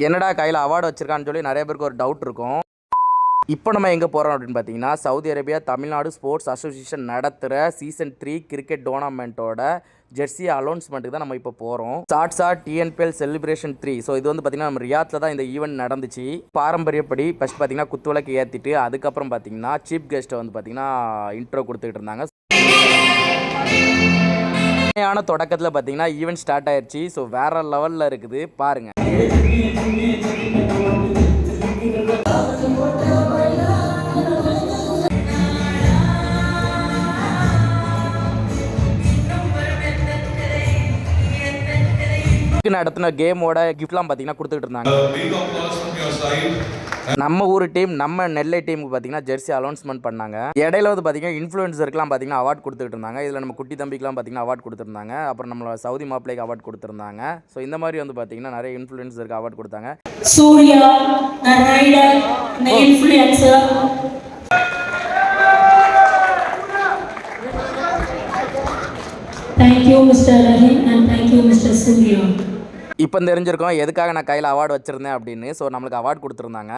என்னடா கையில் அவார்டு வச்சிருக்கான்னு சொல்லி நிறைய பேருக்கு ஒரு டவுட் இருக்கும். இப்போ நம்ம எங்கே போகிறோம் அப்படின்னு பார்த்தீங்கன்னா, Saudi Arabia Tamil Nadu sports association நடத்துகிற சீசன் 3 கிரிக்கெட் டோர்னாமெண்ட்டோட ஜெர்சி அலௌன்ஸ்மெண்ட்டுக்கு தான் நம்ம இப்போ போகிறோம். சாட்ஸா டிஎன்பிஎல் செலிப்ரேஷன் 3. ஸோ இது வந்து பார்த்தீங்கன்னா நம்ம ரியாத்தில் தான் இந்த ஈவெண்ட் நடந்துச்சு. பாரம்பரியப்படி ஃபஸ்ட் பார்த்தீங்கன்னா குத்துவிளக்கு ஏற்றிட்டு அதுக்கப்புறம் பார்த்தீங்கன்னா சீஃப் கெஸ்ட்டை வந்து பார்த்தீங்கன்னா இன்ட்ரோ கொடுத்துக்கிட்டு இருந்தாங்க. தொடக்கத்தில் பார்த்தீங்கன்னா ஈவெண்ட் ஸ்டார்ட் ஆயிடுச்சு. ஸோ வேற லெவலில் இருக்குது பாருங்க. நடத்தின கேமோட கிஃப்ட்லாம் பார்த்தீங்கன்னா கொடுத்துட்டு இருந்தாங்க. நம்ம ஊர் டீம் நம்ம நெல்லை டீமுக்கு பார்த்தீங்கன்னா ஜெர்சி அலௌன்ஸ்மெண்ட் பண்ணாங்க. இடையில வந்து பார்த்தீங்கன்னா இன்ஃப்ளூயன்சருக்குலாம் பார்த்தீங்கன்னா அவார்ட் கொடுத்துட்டு இருந்தாங்க. இதில் நம்ம குட்டி தம்பிக்கெலாம் பார்த்தீங்கன்னா அவார்ட் கொடுத்துருந்தாங்க. அப்புறம் நம்மளோட சவுதி மாப்பிள்ளைக்கு அவார்ட் கொடுத்துருந்தாங்க. ஸோ இந்த மாதிரி வந்து பார்த்தீங்கன்னா நிறைய இன்ஃப்ளூயன்சருக்கு அவார்ட் கொடுத்தாங்க. Surya rider influencer. Thank you Mr. Rahim and thank you Mr. Surya. இப்போ தெரிஞ்சிருக்கோம் எதுக்காக நான் கையில் அவார்டு வச்சுருந்தேன் அப்படின்னு. ஸோ நம்மளுக்கு அவார்ட் கொடுத்துருந்தாங்க.